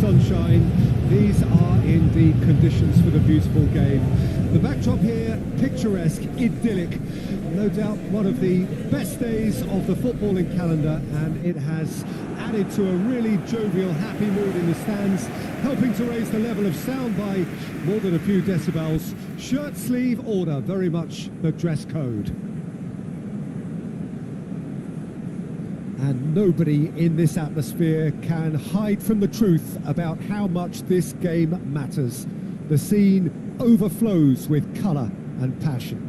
sunshine. These are indeed conditions for the beautiful game. The backdrop here, picturesque, idyllic. No doubt one of the best days of the footballing calendar, and it has added to a really jovial, happy mood in the stands, helping to raise the level of sound by more than a few decibels. Shirt sleeve order, very much the dress code. And nobody in this atmosphere can hide from the truth about how much this game matters. The scene overflows with colour and passion.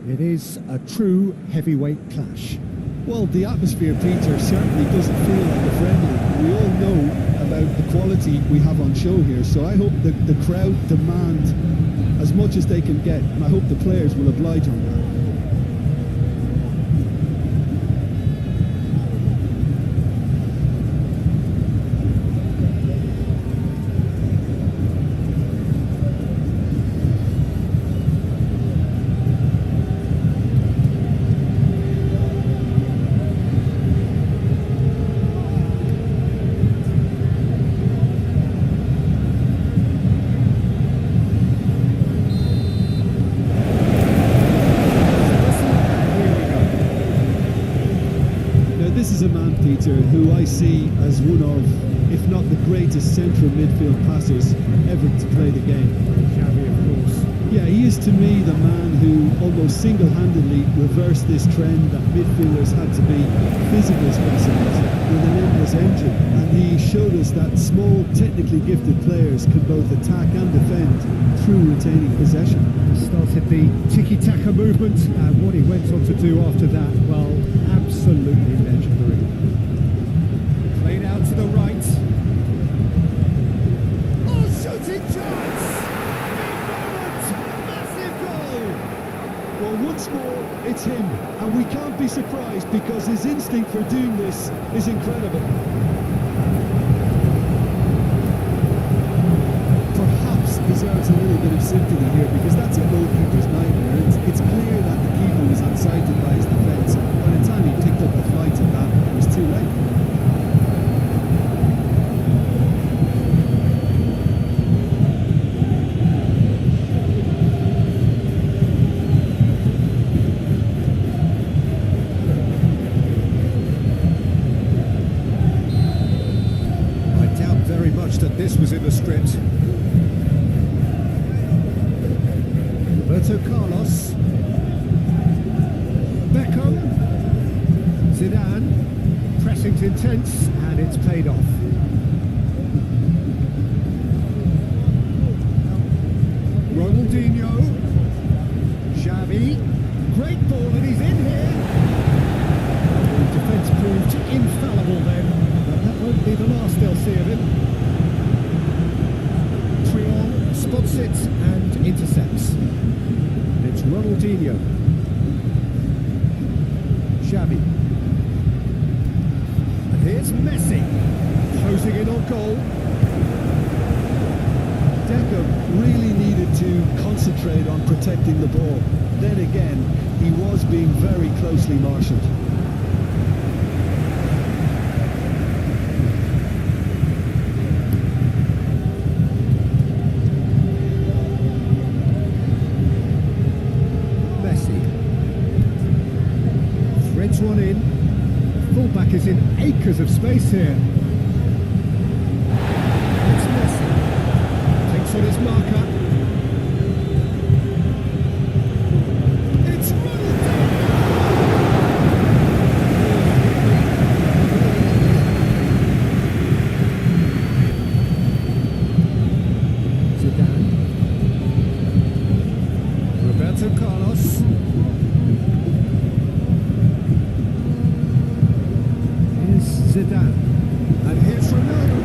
It is a true heavyweight clash. Well, the atmosphere, Peter, certainly doesn't feel like a friendly. We all know about the quality we have on show here, so I hope that the crowd demand as much as they can get, and I hope the players will oblige on that. This is a man, Peter, who I see as one of, if not the greatest central midfield passers ever to play the game. Xavi, of course. Yeah, he is to me the man who almost single-handedly reversed this trend that midfielders had to be physical specimens with an endless engine. And he showed us that small, technically gifted players can both attack and defend through retaining possession. Started the tiki-taka movement, and what he went on to do after that, well, absolutely legendary. Played out to the right. Oh, shooting chance! Massive goal! Well, once more, it's him, and we can't be surprised because his instinct for doing this is incredible. Perhaps deserves a little bit of sympathy here because that's a goalkeeper's nightmare. It's clear that the keeper was unsighted by his defence, and by the time he picked up the flight of that, it was too late. I doubt very much that this was in the script. Roberto Carlos, Beckham, Zidane, pressing's intense and it's paid off. Ronaldinho, Xavi, great ball and he's in here. The defence proved infallible then, but that won't be the last they'll see of him. Trion spots it and intercepts. It's Ronaldinho. Xavi. And here's Messi, closing in on goal. Beckham really needed to concentrate on protecting the ball. Then again, he was being very closely marshalled. Threads one in. The fullback is in acres of space here. It's Messi. Takes on his marker. It's Ronaldinho! Zidane. Roberto Carlos. Zidane, and here's Ronaldo.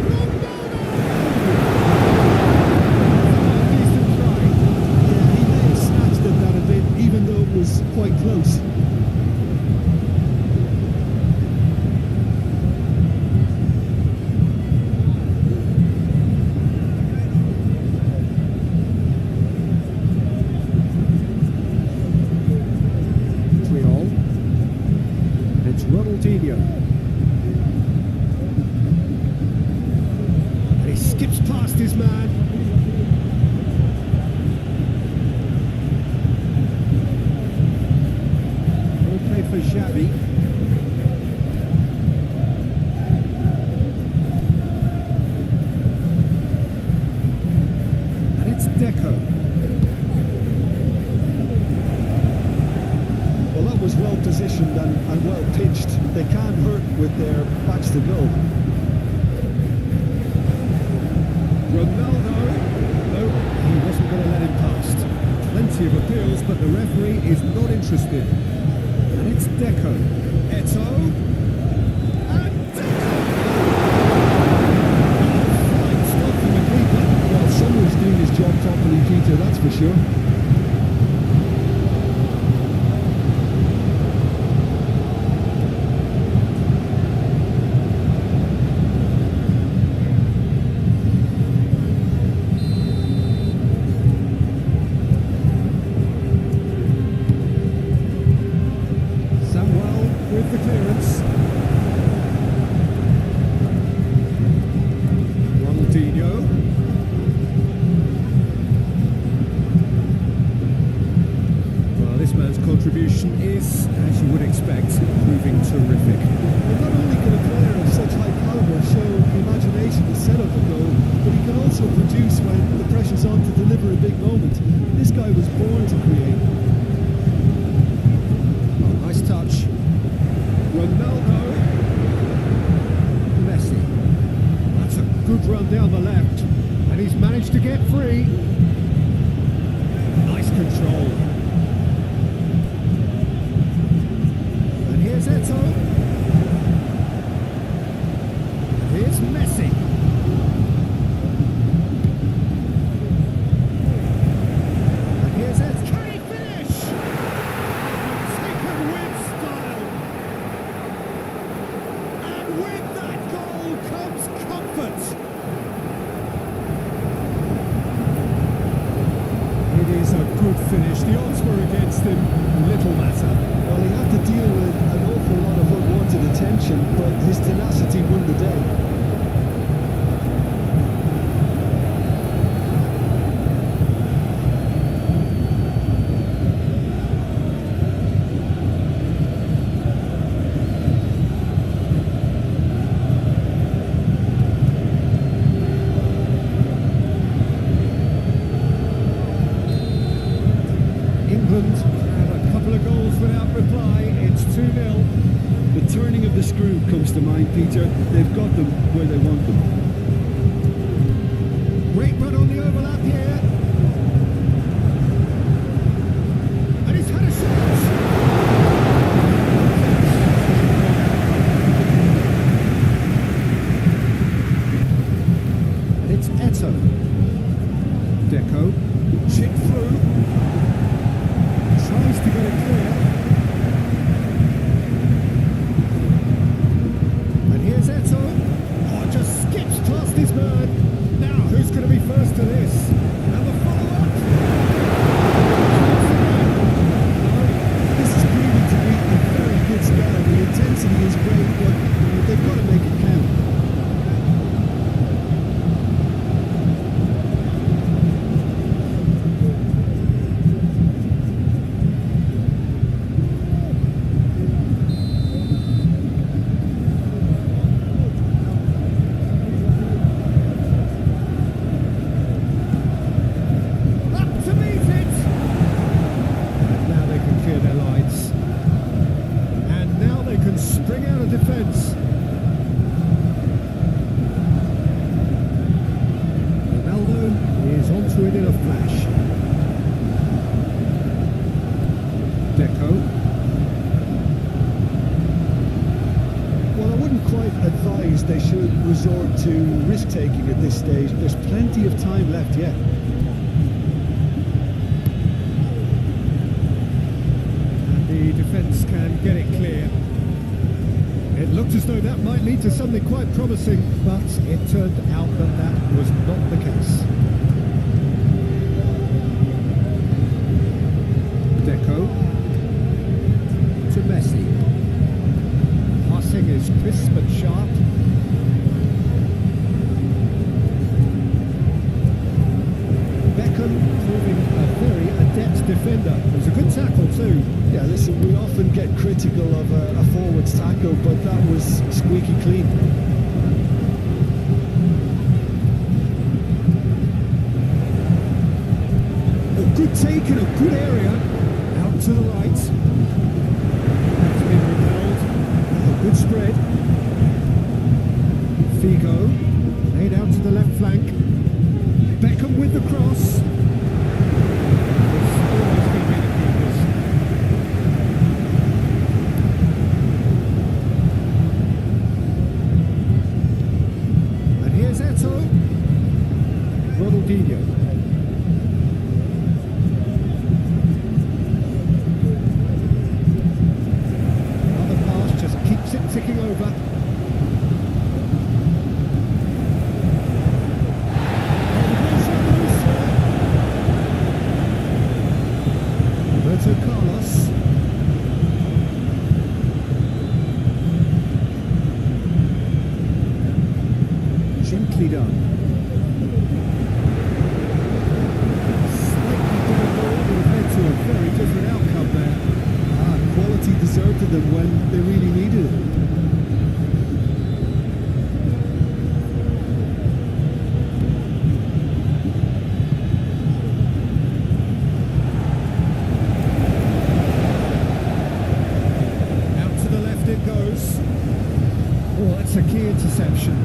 his man. Well played for Xavi. And it's Deco. Well, that was well positioned and well pitched. They can't hurt with their backs to goal. Ronaldo. No, he wasn't going to let him past. Plenty of appeals, but the referee is not interested. And it's Deco. Eto'o. And Deco! Fine stop from the keeper. Well, someone's doing his job properly, Peter, that's for sure. With the clearance. Ronaldinho. Well, this man's contribution is, as you would expect, proving terrific. Well, not only can a player of such high calibre show the imagination to set up a goal, but he can also produce when the pressure's on to deliver a big moment. This guy was born to create. Oh, nice touch. Ronaldo. Messi. That's a good run down the left. And he's managed to get free. Nice control. And here's Eto'o. And here's Messi. And here's Eto'o. Can he finish? Taken with style. With that goal comes comfort. It is a good finish. The odds were against him. Little matter. Well, he had to deal with an awful lot of unwanted attention, but his tenacity won the day. England had a couple of goals without reply. It's 2-0. The turning of the screw comes to mind, Peter. They've got them where they want them. Great run on the overlap here. And he's had a shot. And it's Eto'o. Deco. Chip through. Tries to get it clear. And here's Eto'o. Oh, just skips past his man. Now, who's going to be first to this? And the follow-up. This is proving to be a very good spell. The intensity is great, but they've got to make it count. Deco. Well, I wouldn't quite advise they should resort to risk-taking at this stage. There's plenty of time left yet. And the defence can get it clear. It looked as though that might lead to something quite promising, but it turned out that that was not the case. Deco to Messi. Passing is crisp and sharp. defender. It was a good tackle too. Yeah, listen, we often get critical of a forward's tackle, but that was squeaky clean. A good take in a good area. Out to the right. That's been repelled. A good spread. Figo. Laid out to the left flank. Beckham with the cross. It's always going to be the keepers. And here's Eto'o. Ronaldinho. Ticking over. Roberto Carlos. Gently done. Slightly difficult would have led to a very different outcome there. Quality deserted them when they really needed it. That's a key interception.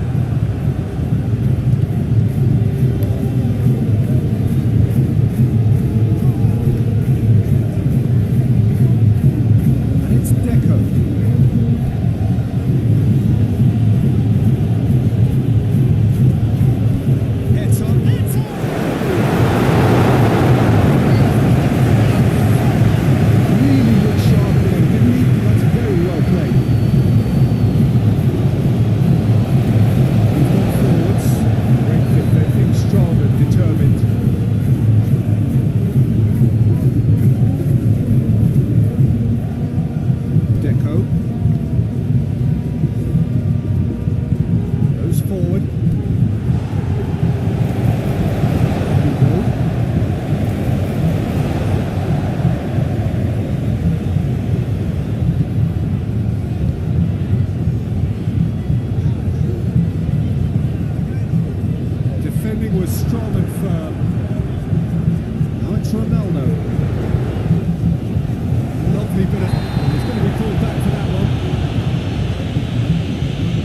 And it's Deco. Really looked sharp there, didn't he? That's very well played. Strong and determined. Deco goes forward. Defending was strong and firm. Now it's Ronaldo. Lovely bit of... He's going to be called back for that one.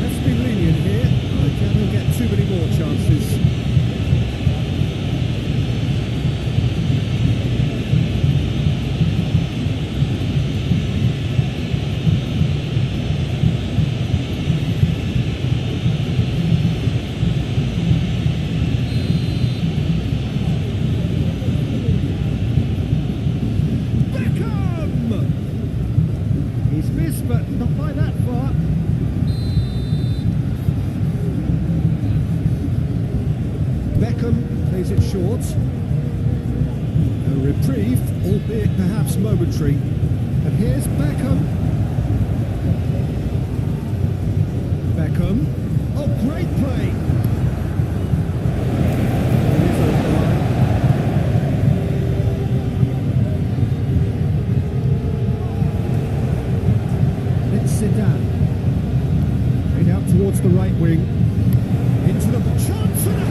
Let's be lenient here. I can't get too many more chances. He's missed, but not by that far. Beckham plays it short. A reprieve, albeit perhaps momentary. And here's Beckham. Beckham. Oh, great play! Zidane. Straight out towards the right wing. Into the box. Chance and a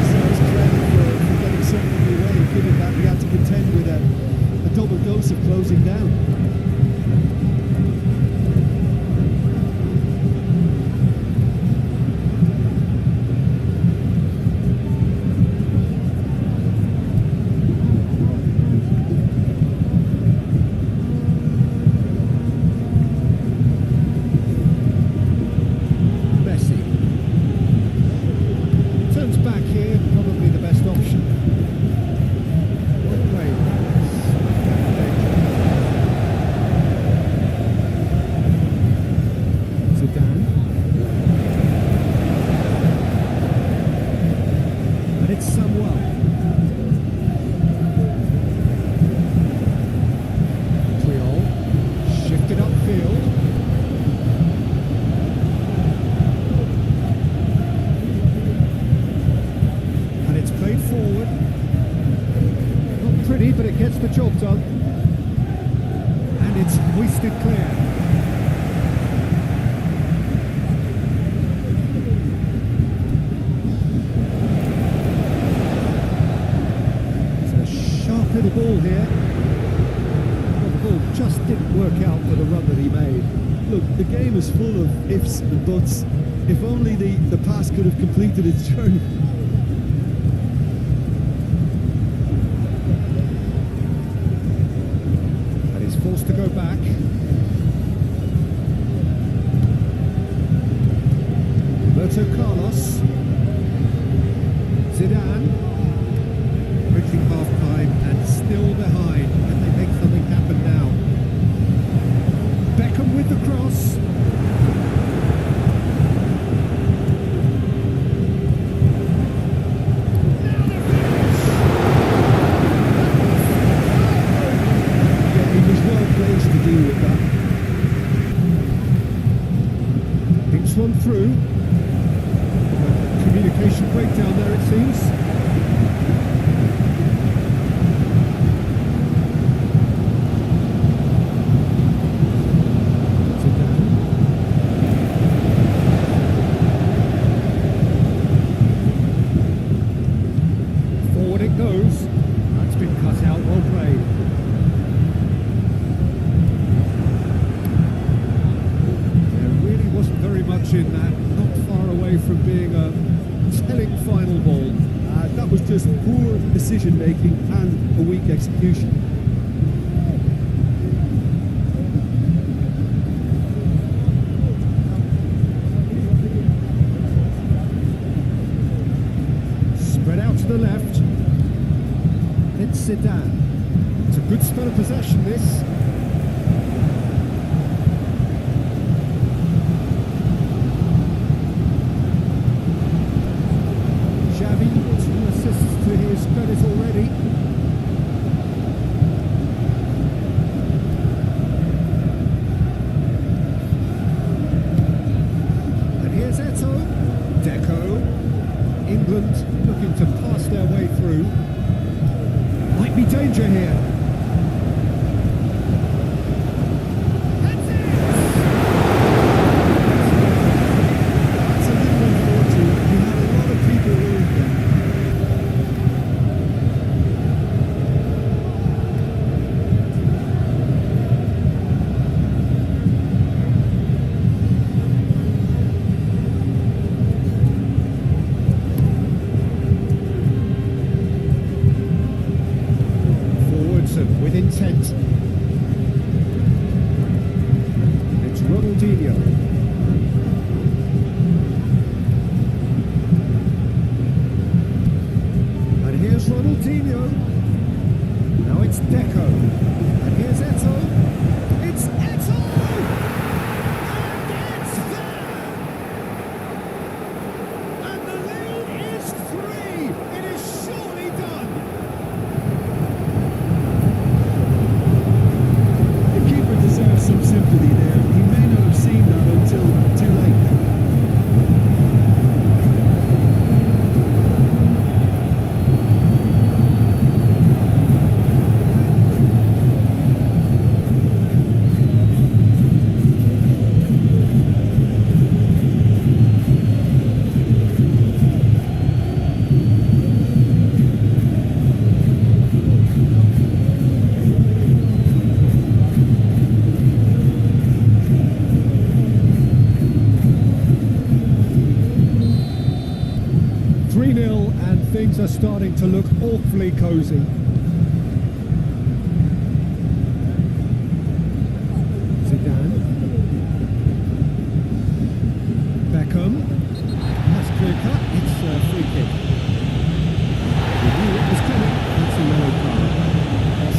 Deserves credit for getting something away, given that we had to contend with a double dose of closing down. the job done. And it's hoisted clear. It's a sharp little ball here. Well, the ball just didn't work out for the run that he made. Look, the game is full of ifs and buts. If only the pass could have completed its journey. And he's forced to go back. Roberto Carlos. Zidane. Reaching half-time and still behind. Can they make something happen now? Beckham with the cross. One through. Communication breakdown there, it seems. Forward it goes. That's been cut out, well played. Very much in that, not far away from being a telling final ball. That was just poor decision making and a weak execution. Spread out to the left. It's Zidane. It's a good spell of possession, this. To his credit already. And here's Eto'o. Deco. England looking to pass their way through. Might be danger here. That's it! That's a little unfortunate. We had a lot of people worried there. With intent. It's Ronaldinho. And here's Ronaldinho. Now it's Deco. And here's Eto'o. It's Eto'o! And it's there! And the lead is 3. It is surely done. Deserves some sympathy there. He may not have seen that until too late. And things are starting to look awfully cosy. Zidane. Beckham. That's clear cut. It's a free kick. We knew it was coming. That's a yellow card.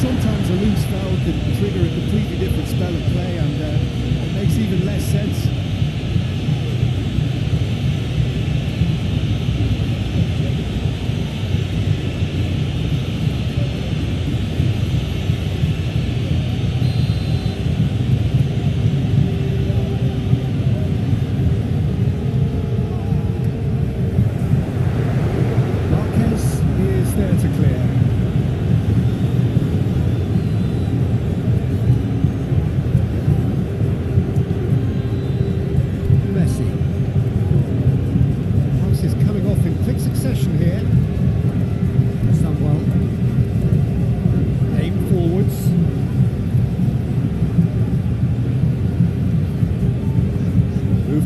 Sometimes a loose foul can trigger a completely different spell of play, and it makes even less sense.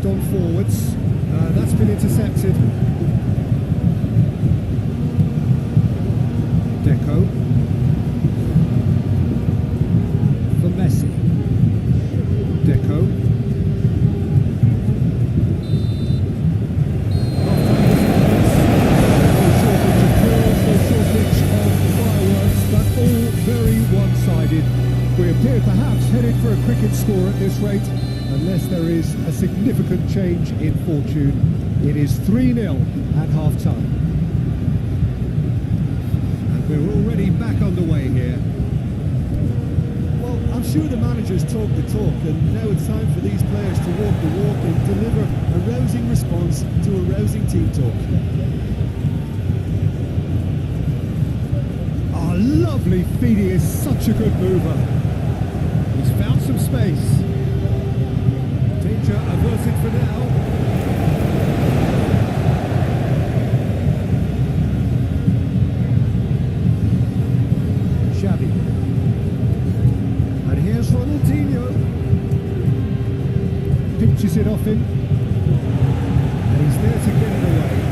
pushed on forwards. That's been intercepted. Deco. For Messi. Deco. We appear perhaps headed for a cricket score at this rate, unless there is a significant change in fortune. It is 3-0 at half-time. And we're already back underway here. Well, I'm sure the managers talk the talk, and now it's time for these players to walk the walk and deliver a rousing response to a rousing team talk. Oh, lovely feeding is such a good mover. He's found some space. Danger averted for now. Xavi. And here's Ronaldinho. Pinches it off him. And he's there to get it away.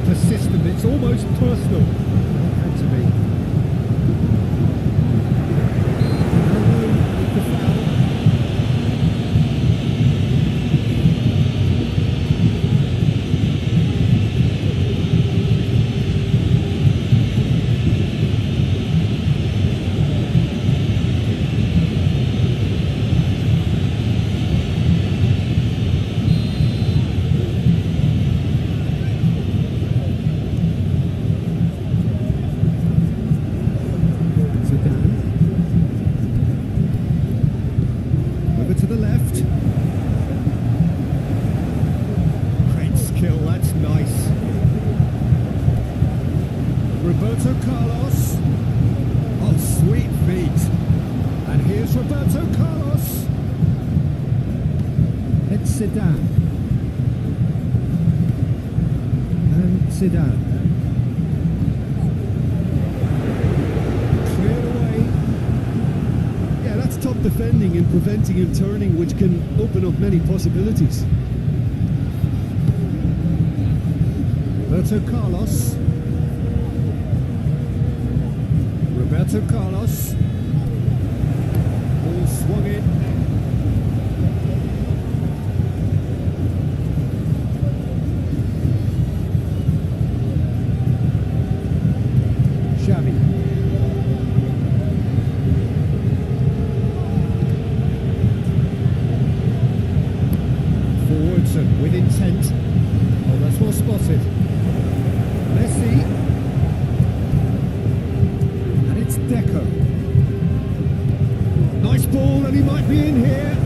Persistent, it's almost personal. Had to be. The foul. To the left. Great skill, that's nice. Roberto Carlos. Oh, sweet feet. And here's Roberto Carlos. It's Zidane. And Zidane. Top defending and preventing him turning, which can open up many possibilities. Roberto Carlos. Roberto Carlos. Ball swung in. Xavi. With intent. Oh, that's well spotted. Messi. And it's Deco. Nice ball, and he might be in here.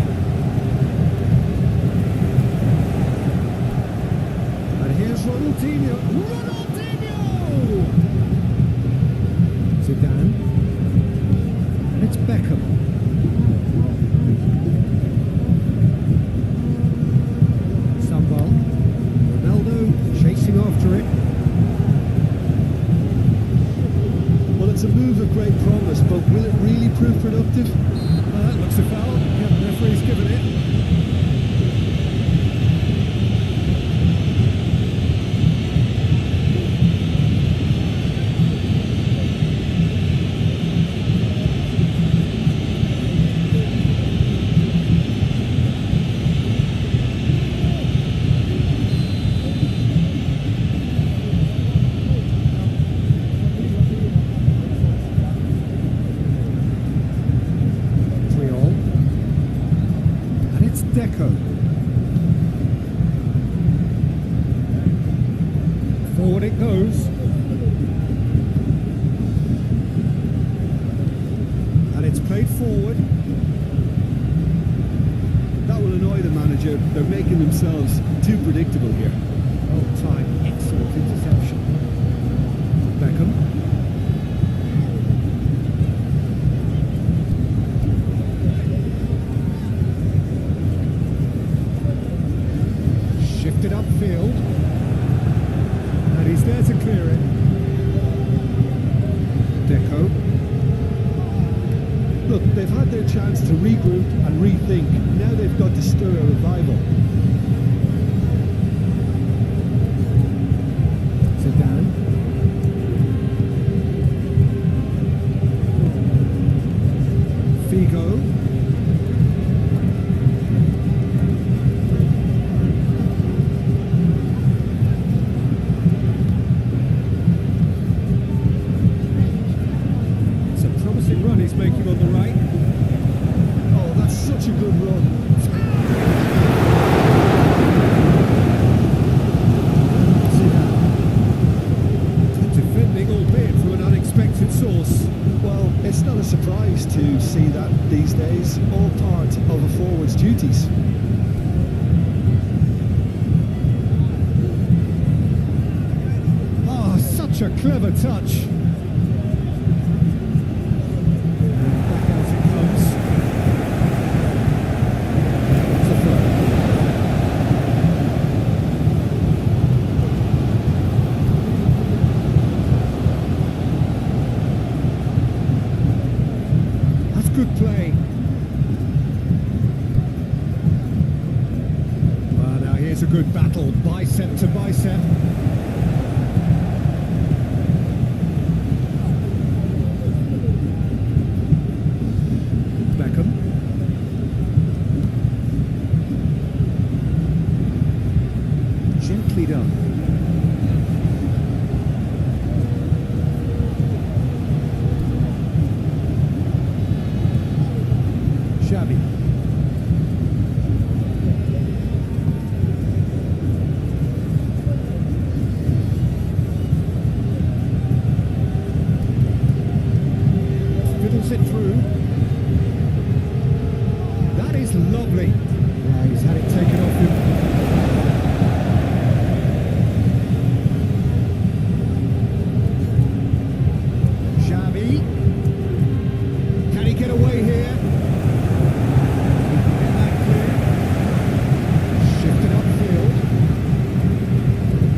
And here's Ronaldinho. Ronaldinho! Zidane. And it's Beckham. Chasing after it. Well, it's a move of great promise, but will it really prove productive? That looks a foul. Yeah, the referee's given it. Deco. Forward it goes. And it's played forward. That will annoy the manager. They're making themselves too predictable here. Oh, time. Excellent interception. Beckham. Shifted upfield, and he's there to clear it. chance to regroup and rethink. Now they've got to stir a revival. Zidane. Figo. It's a promising run he's making on the right. Oh, that's such a good run. Defending, albeit from an unexpected source. Well, it's not a surprise to see that these days, all part of a forward's duties. Ah, such a clever touch. Back out it comes. It's a throw. That's good play. Well, now here's a good battle, bicep to bicep. Beckham. Gently done. Xavi. Fiddles it through. That is lovely. Yeah, he's had it taken off him. Xavi. Can he get away here? Get that clear. Shifted upfield.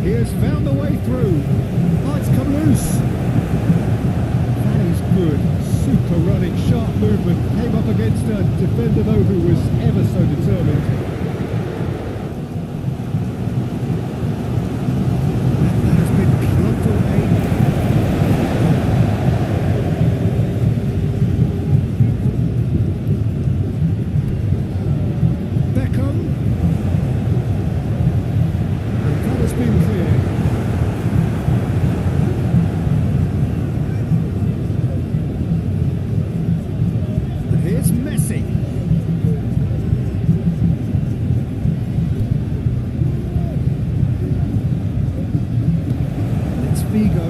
He has found the way through. Oh, it's come loose. That is good. Super running, sharp movement. Came up against a defender though who was ever so determined. That has been clubbed away. Beckham. And that has been clear. And here's Messi. It's Figo.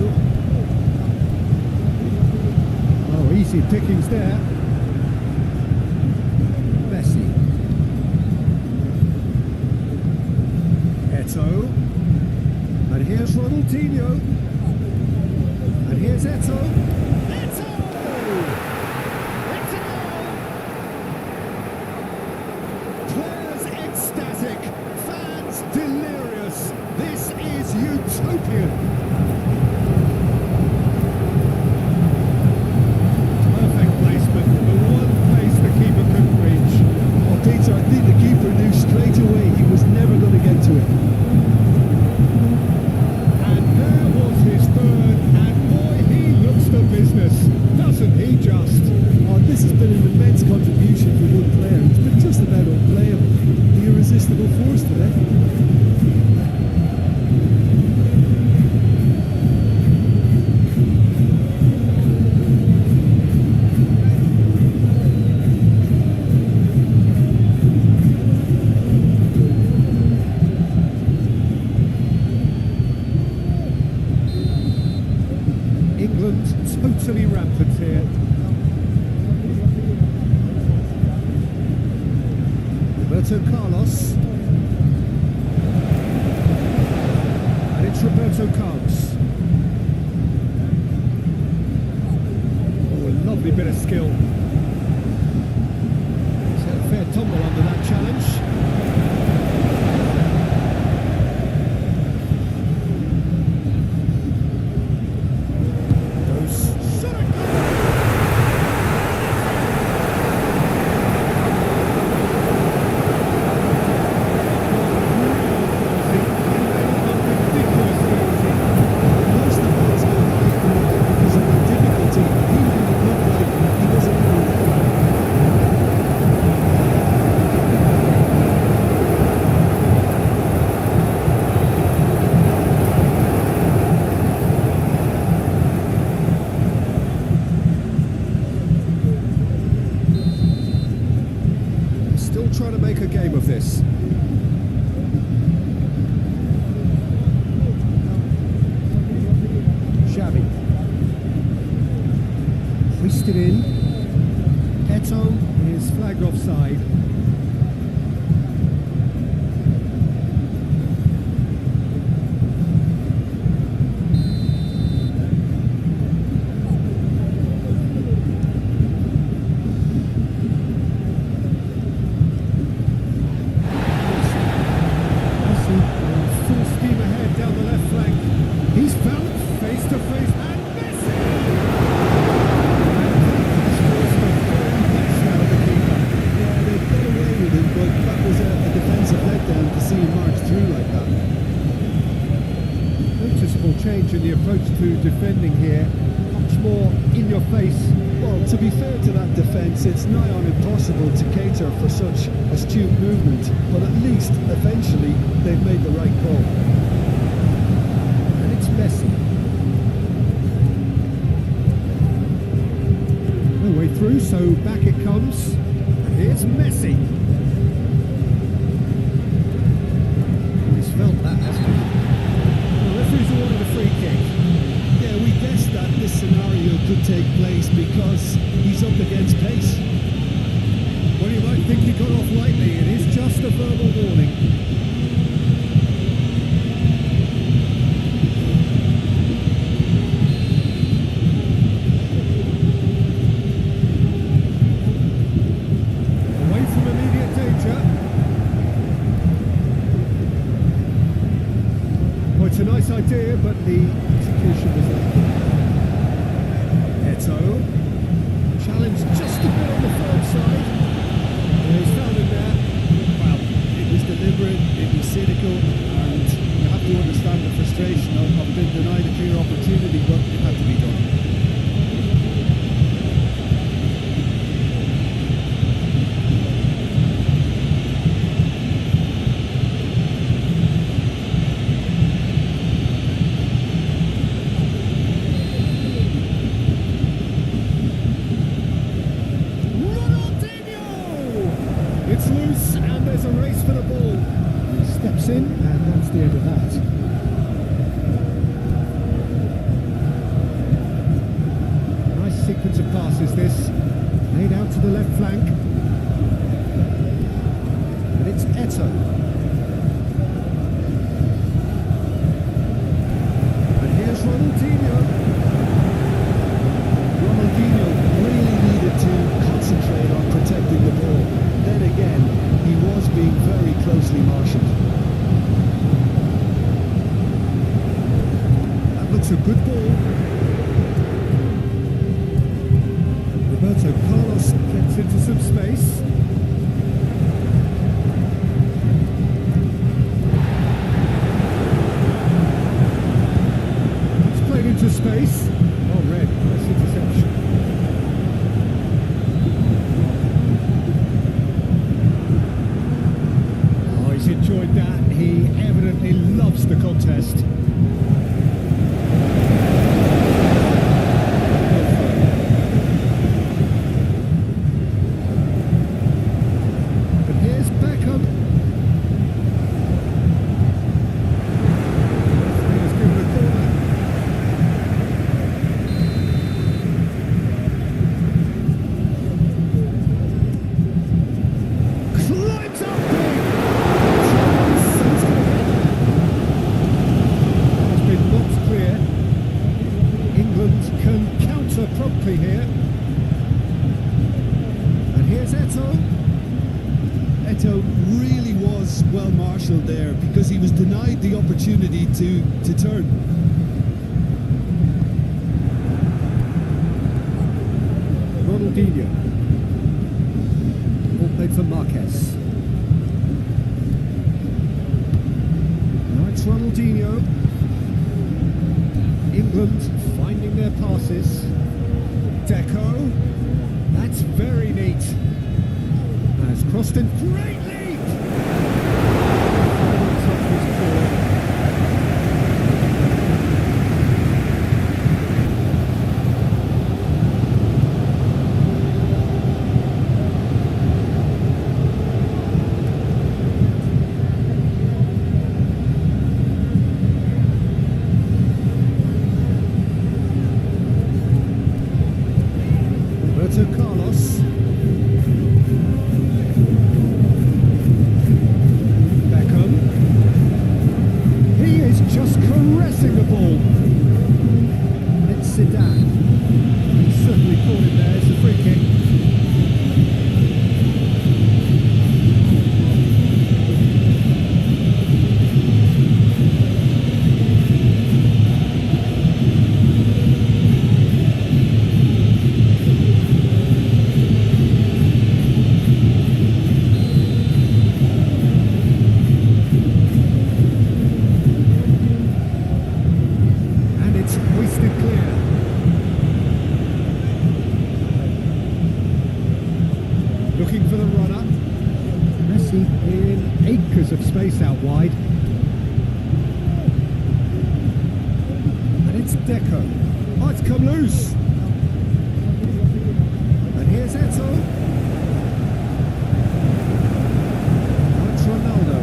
Oh, easy pickings there. Messi. Eto'o. And here's Ronaldinho. And here's Eto'o. Eto'o! Eto'o! Players ecstatic. Fans delirious. This is utopian. Perfect placement. The one place the keeper couldn't reach. Well, Peter, I think the keeper knew straight away he was never going to get to it. And there was his third, and boy, he looks the business, doesn't he just? Oh, this has been an immense contribution for one player. It's been just about unplayable. The irresistible force today. England totally rampant here. Roberto Carlos. And it's Roberto Carlos. Oh, a lovely bit of skill. He's had a fair tumble under that challenge. make a game of this? Xavi. Hoisted in. Eto is flagged offside. Change in the approach to defending here, much more in your face. Well, to be fair to that defence, it's nigh on impossible to cater for such astute movement, but at least eventually they've made the right call. And it's Messi. No way through, so back it comes. And here's Messi. He's felt that, hasn't he? Referees awarded a free kick. Yeah, we guessed that this scenario could take place because he's up against pace. Well, you might think he got off lightly. It is just a verbal warning. Away from immediate danger. Well, it's a nice idea, but the execution was lacking. Eto. Challenge just a bit on the firm side. He's found him there. Well, it was deliberate, it was cynical, and you have to understand the frustration of being denied a clear opportunity, but it had to be done. It's loose and there's a race for the ball. He steps in and that's the end of that. Nice sequence of passes this. Laid out to the left flank. And it's Eto. And here's Ronaldinho. Ronaldinho really needed to concentrate on protecting the ball. Then again, he was being very closely marshalled. That looks a good ball. Roberto Carlos gets into some space. It's played into space. Oh, red. Nice interception. Enjoyed that. He evidently loves the contest. But here's Beckham. He's given a corner. Climbs up big. Can counter promptly here. And here's Eto. Eto really was well marshalled there because he was denied the opportunity to turn. Ronaldinho. Ball played for Marquez. Now it's Ronaldinho. England finding their passes. Deco. That's very neat. Has crossed in. Great leap! Top his ball. Roberto Carlos. Beckham. He is just caressing the ball. It's Zidane. He certainly caught it there. It's a free kick. Hoisted clear. Looking for the runner. Messi in acres of space out wide. And it's Deco. Oh, it's come loose. And here's Eto'o. Now it's Ronaldo.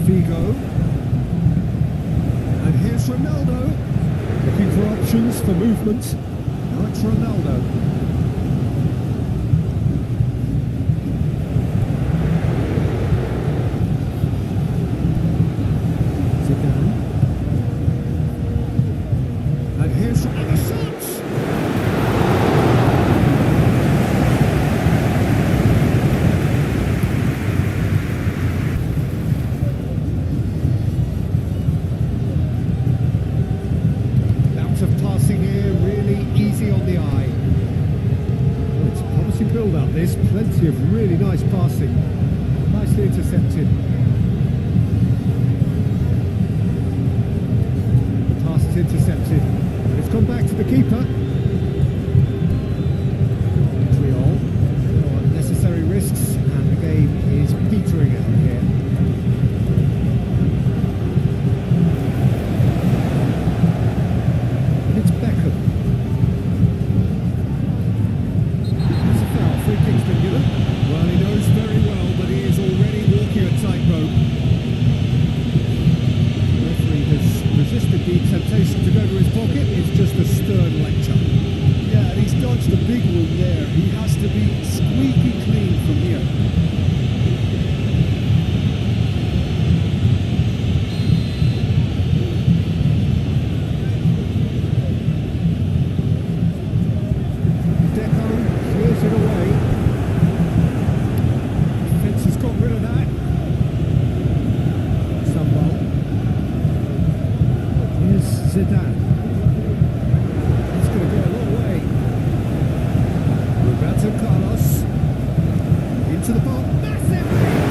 Figo. And here's Ronaldo, looking for options for movement. Now it's Ronaldo. Zidane. And here's the shots! Of passing here, really easy on the eye. Oh, it's a promising build-up this, plenty of really nice passing. Nicely intercepted. The pass is intercepted. And it's gone back to the keeper. Montreal. No unnecessary risks, and the game is petering out here. It's Beckham. It's a foul. Free kick's been given. Well, he knows very well that he is already walking a tightrope. The referee has resisted the temptation to go to his pocket. It's just a stern lecture. Yeah, and he's dodged a big one there. He has to be squeaky clean from here. Clears it away. Defence has got rid of that. Someone. Here's Zidane. It's going to go a long way. Roberto Carlos. Into the ball. Massive hit!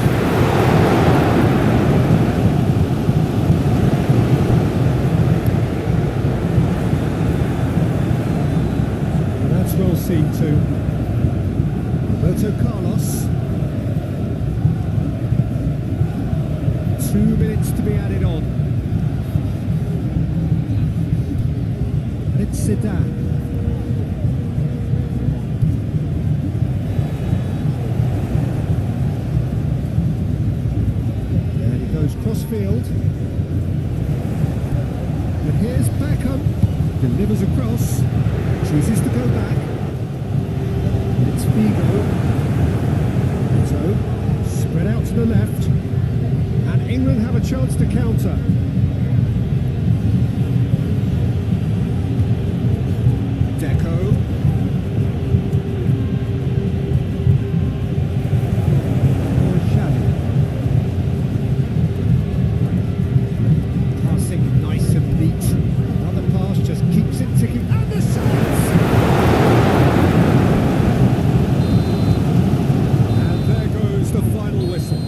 That's well seen too. Roberto Carlos. 2 minutes to be added on. It's Zidane. And he goes cross-field. And here's Beckham. Delivers across. Chooses to go back. It's Figo. Eto'o, spread out to the left. And England have a chance to counter. Deco. Passing nice and neat. Another pass just keeps it ticking. And the sides! And there goes the final whistle.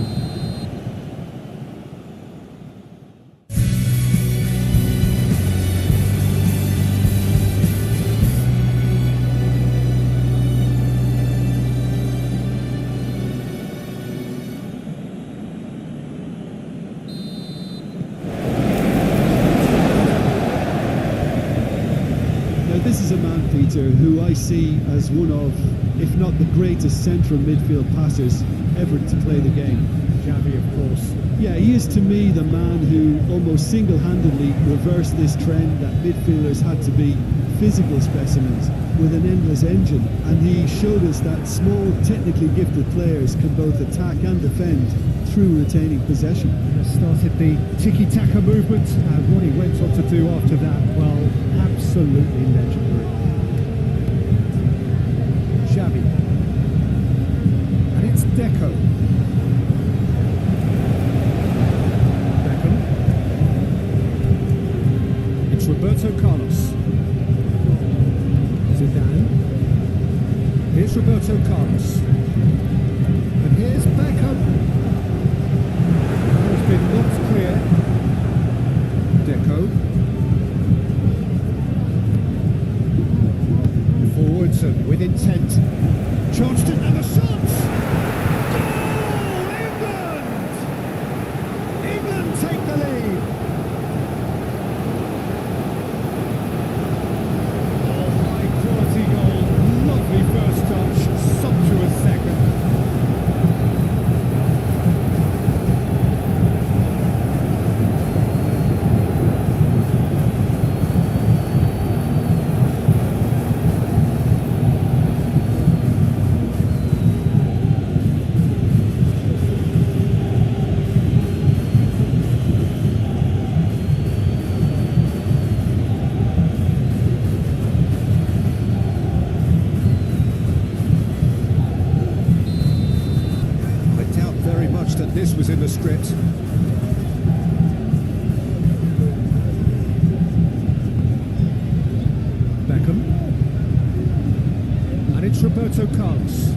This is a man, Peter, who I see as one of, if not the greatest central midfield passers ever to play the game. Xavi, of course. Yeah, he is to me the man who almost single-handedly reversed this trend that midfielders had to be physical specimens with an endless engine, and he showed us that small, technically gifted players can both attack and defend through retaining possession. Started the tiki-taka movement, and what he went on to do after that, well, absolutely legendary. Xavi. And it's Deco. Beckham. It's Roberto Carlos. Zidane. Here's Roberto Carlos. And here's Beckham. Has been knocked clear. Deco. Forwards and with intent. Chance to have a shot! Goal! England! England take the lead. Oh, high quality goal. Lovely first touch. Sumptuous second. That this was in the script. Beckham. And it's Roberto Carlos.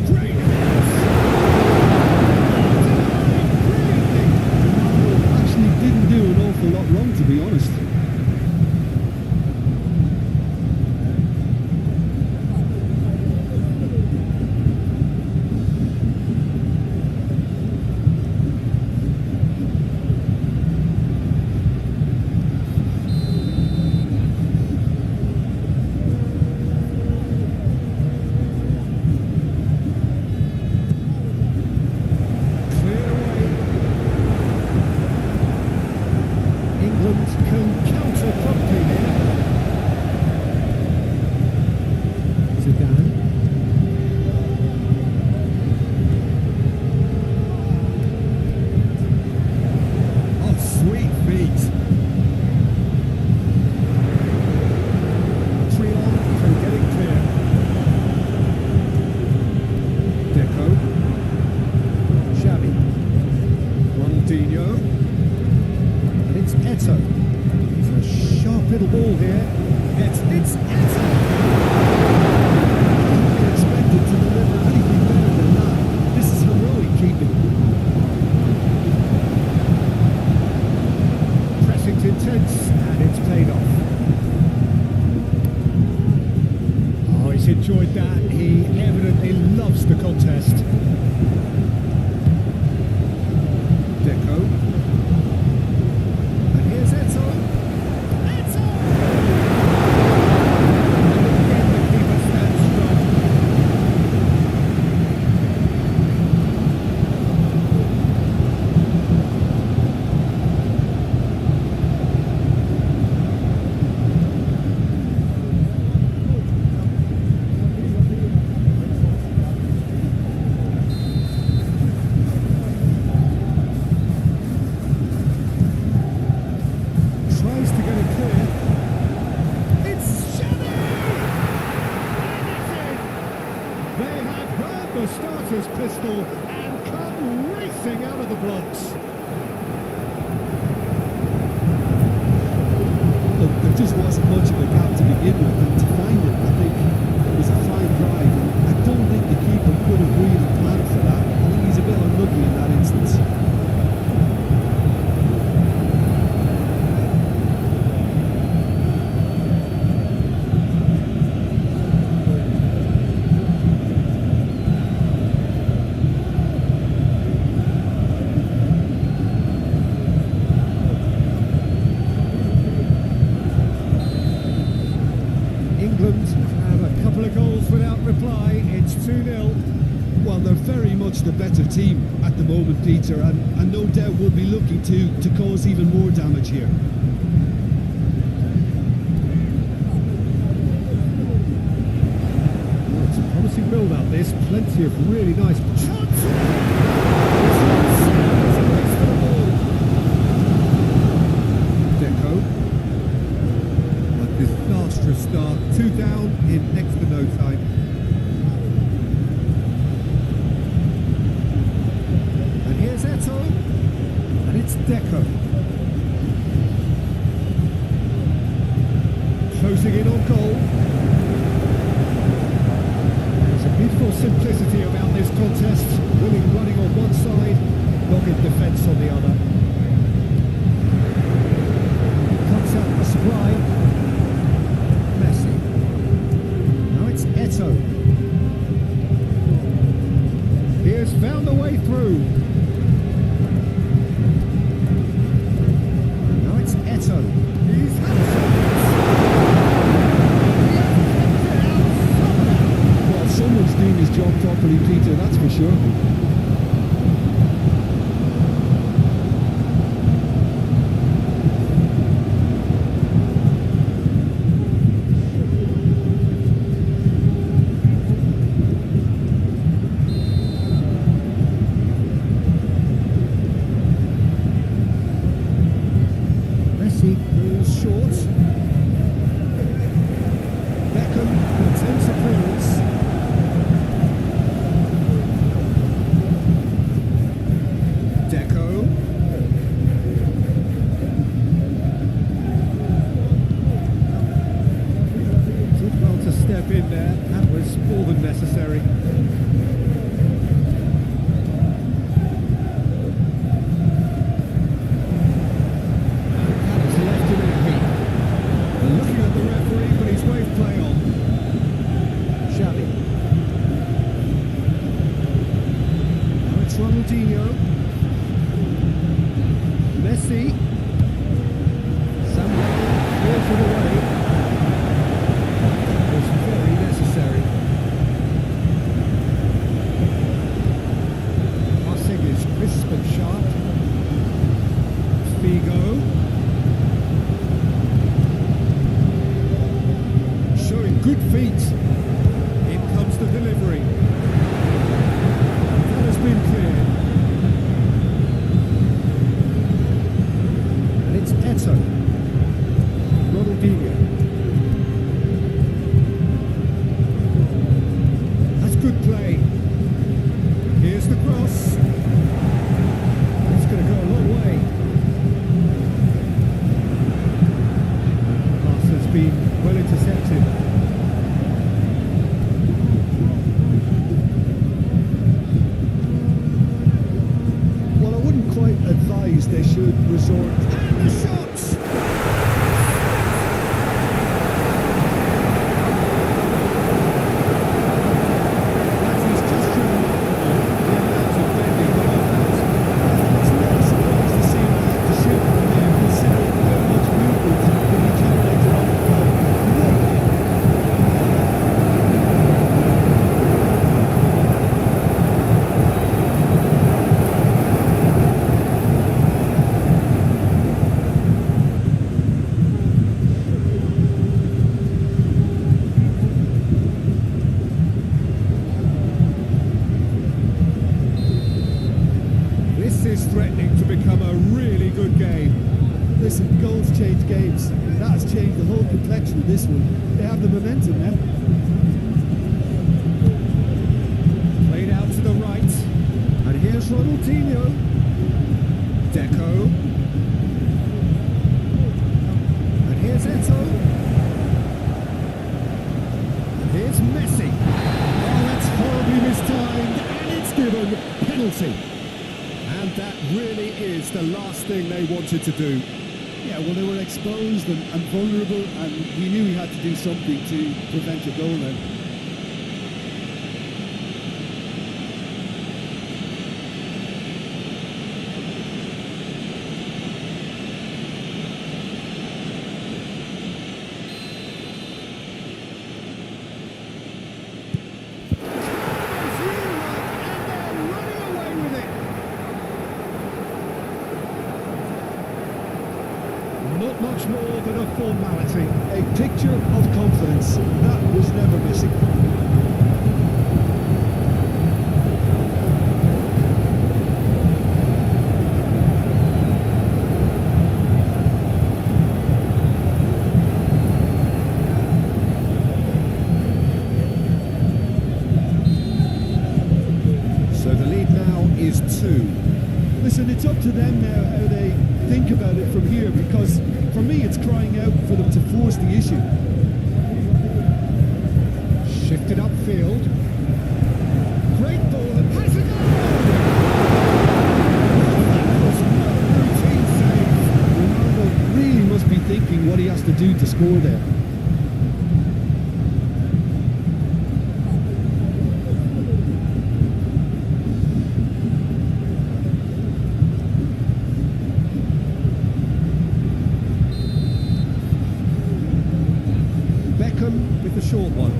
Great! Actually didn't do an awful lot wrong, to be honest. Can counter promptly here. Zidane. Oh, sweet feet. 3 on, can get it clear. Deco. Xavi. Ronaldinho. And it's Eto'o. Sharp little ball here. It's Eto'o. You're expected to deliver anything better than that. This is heroic keeping. Pressing's intense, and it's paid off. Oh, he's enjoyed that. He evidently loves the contest. Deco. And here's Eto'o. The starter's pistol and come racing out of the blocks. Look, there just wasn't much of a gap to begin with, and to find it, I think, was a fine drive. And I don't think the keeper could have really planned for that. I think he's a bit unlucky in that instance. Have a couple of goals without reply. It's 2-0. Well, they're very much the better team at the moment, Peter, and no doubt will be looking to cause even more damage here. plenty of really nice chances. There's a race for the ball. Deco. A disastrous start. 2 down in next to no time. And here's Eto. And it's Deco. Closing in on goal. There's a beautiful simplicity about this contest. Willing running on one side, dogged defence on the other. Cuts out the supply. Messi. Now it's Eto. He has found a way through. Now it's Eto. He's had a chance. Someone's doing his job properly, Peter, that's for sure. Messi falls short. Beckham, intense appearance. Deco. Did well to step in there. That was more than necessary. That has left him in a heap. Looking at the referee, but he's waved play on. Xavi. Now it's Ronaldinho. Messi. Somehow clears it away. That was very necessary. Passing is crisp and sharp. Figo. Showing good feet. In comes the delivery. That has been cleared. It's Eto. Ronaldinho. That's good play. Here's the cross. It's going to go a long way. Pass has been well intercepted. Well, I wouldn't quite advise they should resort. And the shots! That is just remarkable, the amount of bending that I've had. It's not surprised to see that the shoot from there, considering how much movement can be generated on the ball. This is threatening to become a really good game. Listen, goals change games. That has changed the whole complexion of this one. They have the momentum now. Played out to the right. And here's Ronaldinho. Deco. And here's Eto. And here's Messi. Oh, that's horribly mistimed. And it's given penalty. And that really is the last thing they wanted to do. Yeah, well, they were exposed and vulnerable, and he knew he had to do something to prevent a goal then. Not much more than a formality. A picture of confidence. That was never missing. up to them now how they think about it from here, because for me it's crying out for them to force the issue. Shifted upfield. Great ball and has it. That was no routine save. Ronaldo really must be thinking what he has to do to score there. With the short one.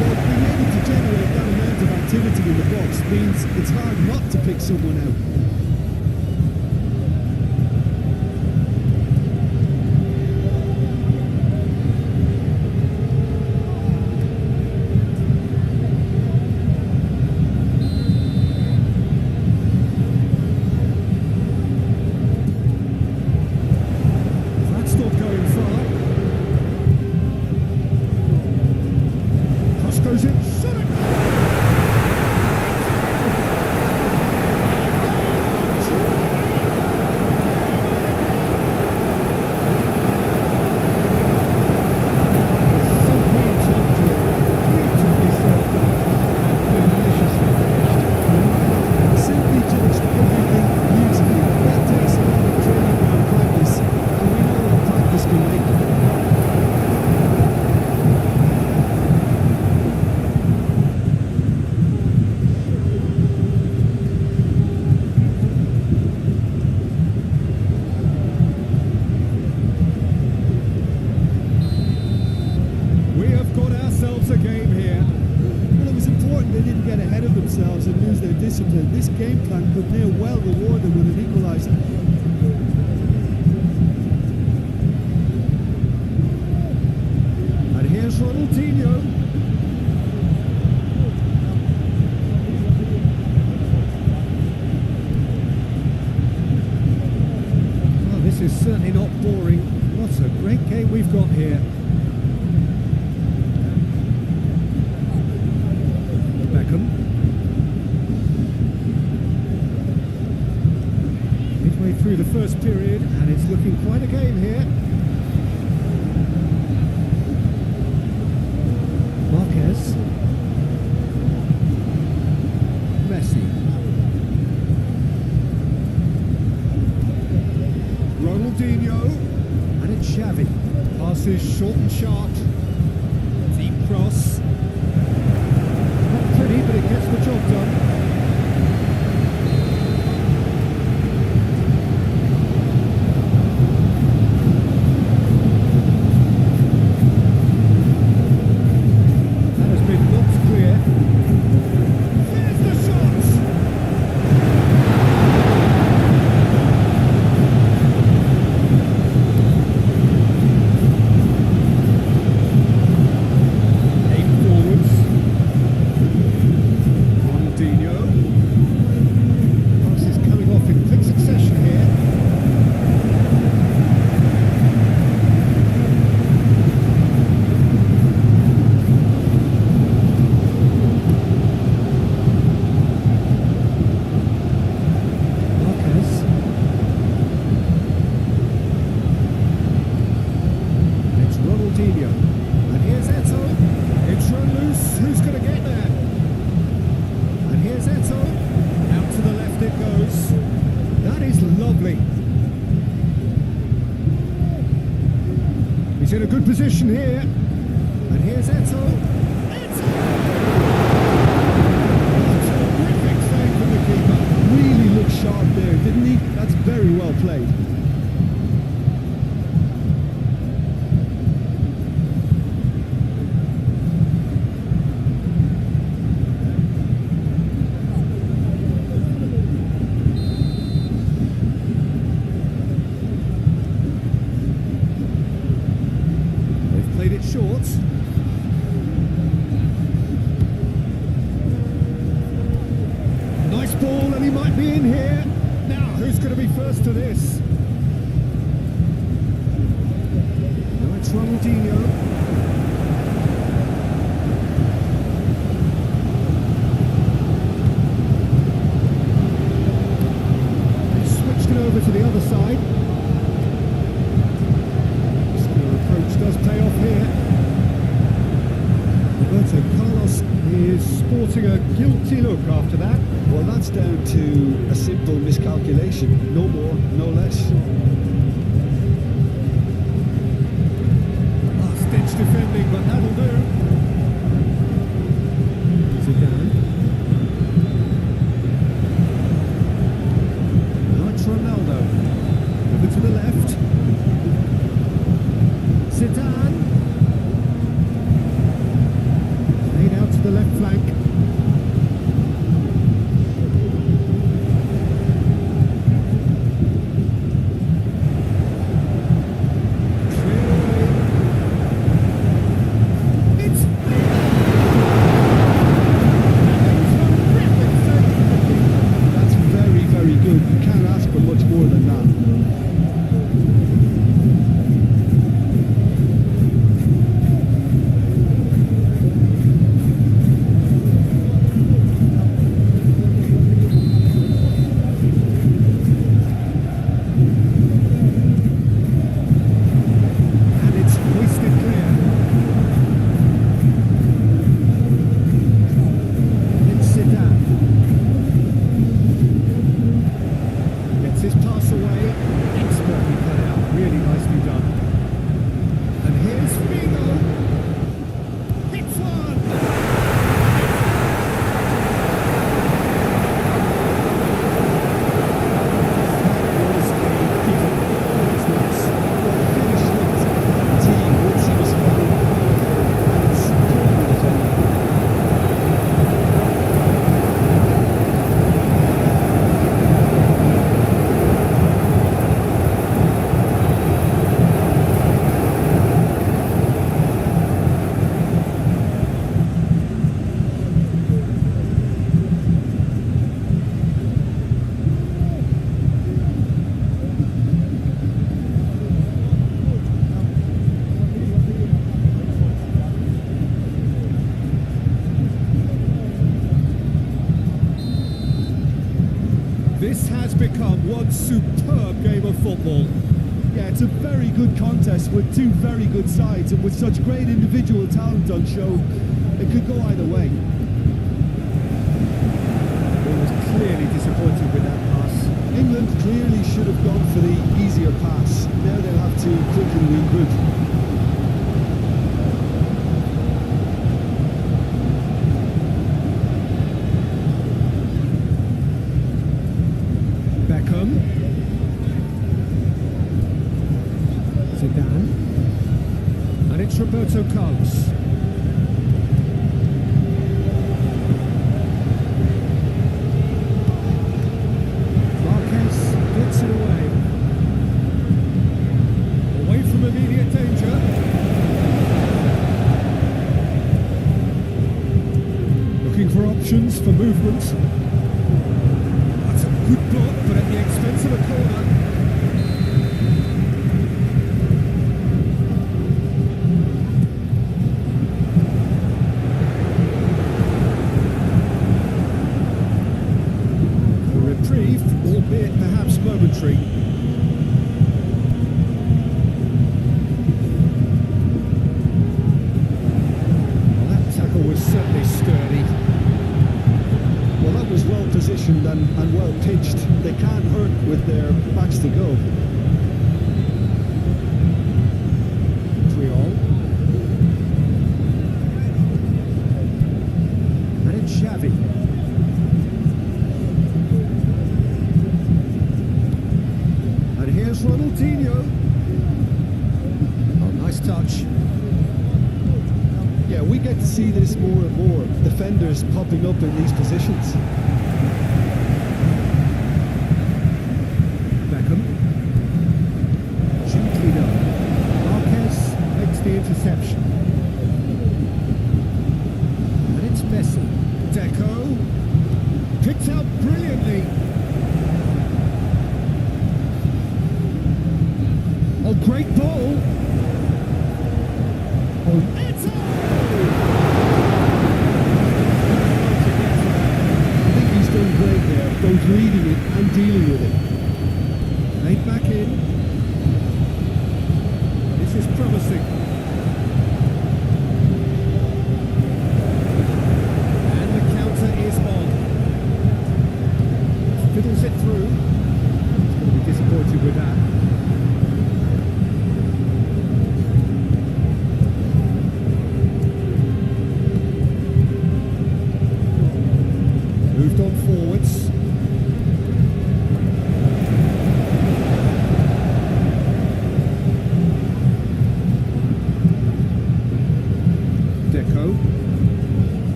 Well, being able to generate that amount of activity in the box means it's hard not to pick someone out. Goes in, shot it! and lose their discipline. This game plan could now well reward them with an equaliser. And here's Ronaldinho. Well, this is certainly not boring. What a great game we've got here. Midway through the first period, and it's looking quite a game here. Marquez. Messi. Ronaldinho. And it's Xavi. Passes short and sharp. Deep cross. Not pretty, but it gets the job done. And here's Eto. It's run loose. Who's going to get there? And here's Eto. Out to the left it goes. That is lovely. He's in a good position here. And here's Eto. Eto! Terrific save from the keeper. Really looked sharp there, didn't he? That's very well played. Played it short. Nice ball, and he might be in here. Now, who's going to be first to this? Now it's Ronaldinho. over to the other side. Muscular approach does pay off here. Roberto Carlos is sporting a guilty look after that. Well, that's down to a simple miscalculation. No more, no less. Last-ditch defending, but that'll do. Zidane. Ronaldo, over to the left. Zidane, played out to the left flank. It's That's very, very good. You can't ask for much more than that. and it's hoisted clear. It's Zidane. Gets his pass away. Expertly cut out. Really nicely done. And here's Figo. Hits one. This has become one superb game of football. Yeah, it's a very good contest with two very good sides, and with such great individual talent on show, it could go either way. He was clearly disappointed with that pass. England clearly should have gone for the easier pass. Now they'll have to quickly regroup. Beckham. Zidane. And it's Roberto Carlos. Marquez gets it away. Away from immediate danger. Looking for options for movement. That's a good block, but at the expense of a corner. A reprieve, albeit perhaps momentary. Well, that tackle was certainly sturdy. Well, that was well positioned and well pitched. They can't hurt with their backs to go. Triol. And it's Xavi. And here's Ronaldinho. Oh, nice touch. Yeah, we get to see this more and more. Defenders popping up in these positions. Beckham. Gently done. Marquez makes the interception. And it's Messi. Deco. Picked out brilliantly. Oh, great ball. Oh, it's I think he's done great there, both reading it and dealing with it. pulls it through. He's going to be disappointed with that. Moved on forwards.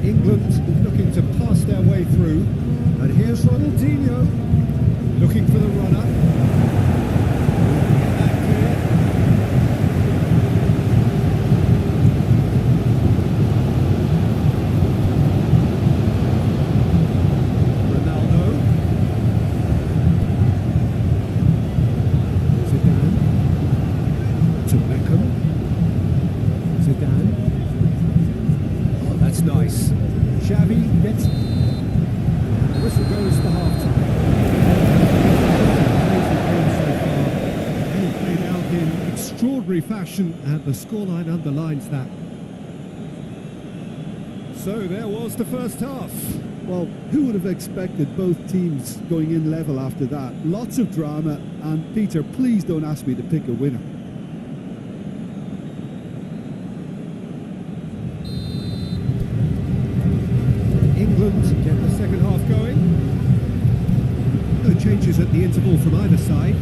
England looking to pass their way through, and here's Ronaldinho looking for the runner. Get that clear. Ronaldo. Zidane to Beckham. Zidane. Oh, that's nice. Xavi gets... The whistle goes for half-time. Amazing game so far. Game played out in extraordinary fashion, and the scoreline underlines that. So there was the first half. Well, who would have expected both teams going in level after that? Lots of drama, and Peter, please don't ask me to pick a winner. England get the second half going. No changes at the interval from either side.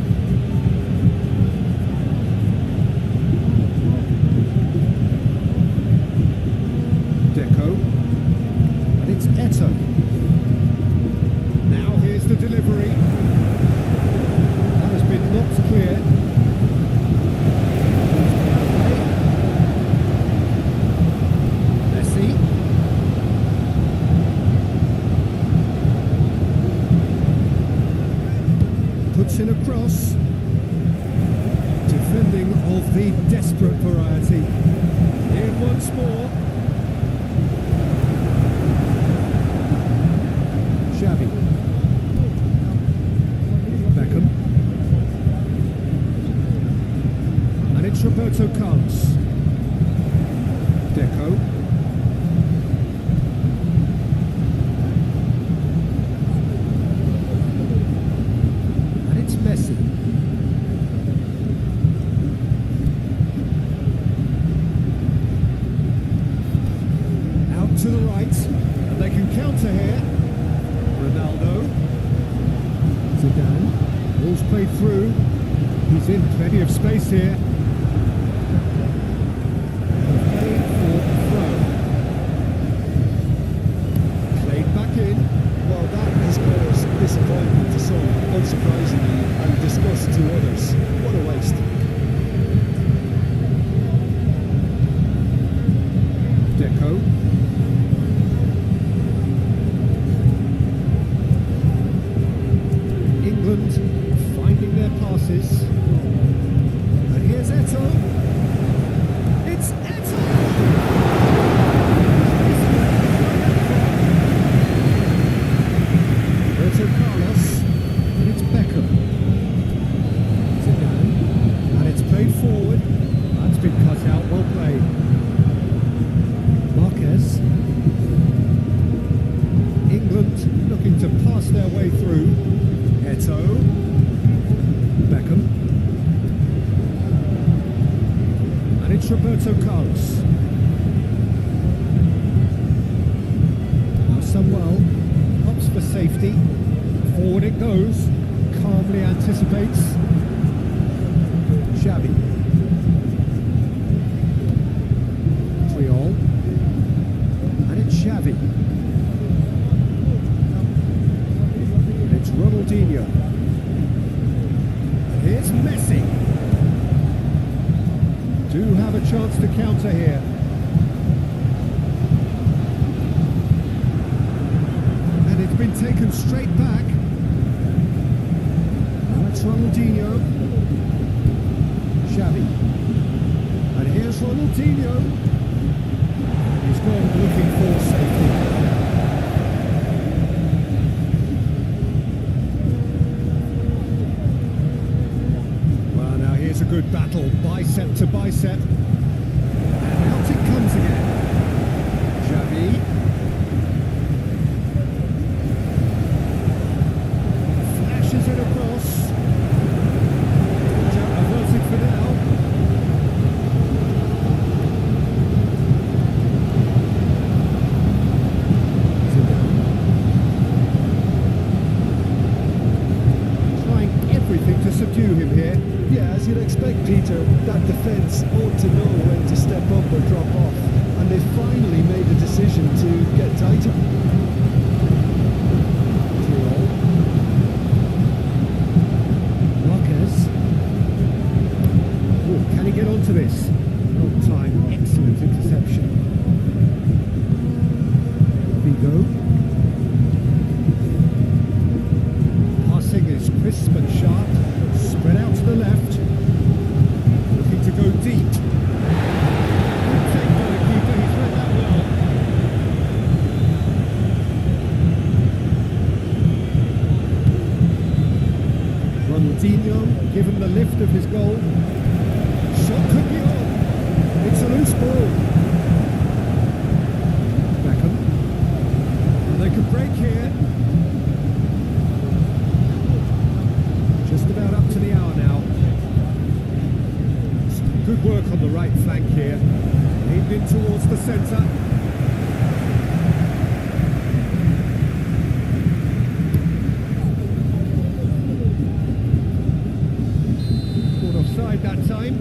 Deco. And it's Eto. Now here's the delivery. That has been knocked clear. Puts in a cross. Defending of the desperate variety. In once more. Xavi. Beckham. And it's Roberto Carlos. Deco. Messi. Out to the right, and they can counter here. Ronaldo. Zidane. Ball's played through. He's in plenty of space here. Played for throw. Played back in. Well, that has caused disappointment to some, unsurprisingly, and disgust to others. What a waste. Deco. England finding their passes. And here's Eto. It's Eto! Roberto Carlos, and it's Beckham. Zidane, and it's played forward. That's been cut out, well played. Marquez. England looking to pass their way through. Eto. Beckham. And it's Roberto Carlos. Now Samuel opts for safety. Forward it goes. Calmly anticipates. Xavi. Triol. And it's Xavi. It's Ronaldinho. And here's Messi. Do have a chance to counter here. And it's been taken straight back. Now it's Ronaldinho. Xavi. And here's Ronaldinho. He's gone looking for safety. It's a good battle, bicep to bicep, and out it comes again. Xavi. outdo him here. Yeah, as you'd expect, Peter, that defence ought to know when to step up or drop off, and they finally made the decision to get tighter. Can he get onto this? Long time, excellent interception. Vigo. Passing is crisp and sharp, spread out to the left. Looking to go deep. Good take by the keeper, he's read that well. Ronaldinho, given the lift of his goal. Shot could be on. It's a loose ball. Beckham. And they could break here. Just about up to the hour now. Some good work on the right flank here. Aimed in towards the centre. Caught offside that time.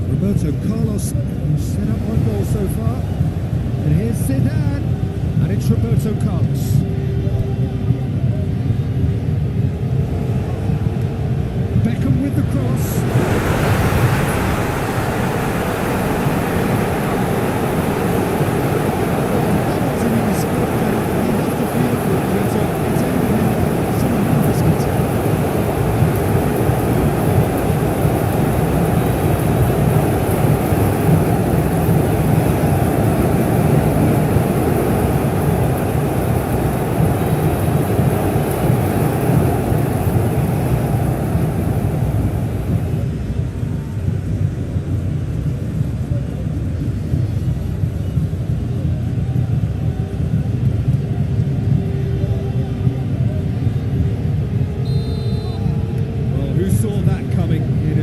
Roberto Carlos set up one goal so far. And here's Zidane. And it's Roberto Carlos. Beckham with the cross.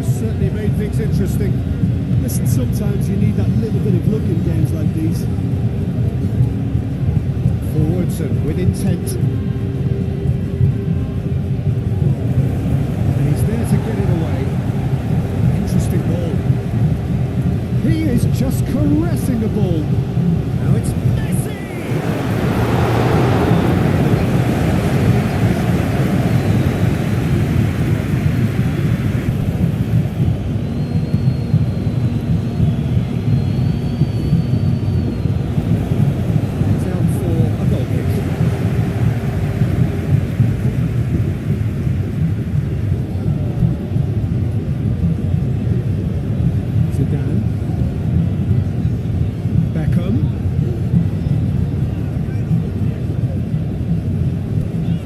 Certainly made things interesting. Listen, sometimes you need that little bit of luck in games like these. Forwards and with intent. And he's there to get it away. Interesting ball. He is just caressing the ball. Now it's Messi! Beckham.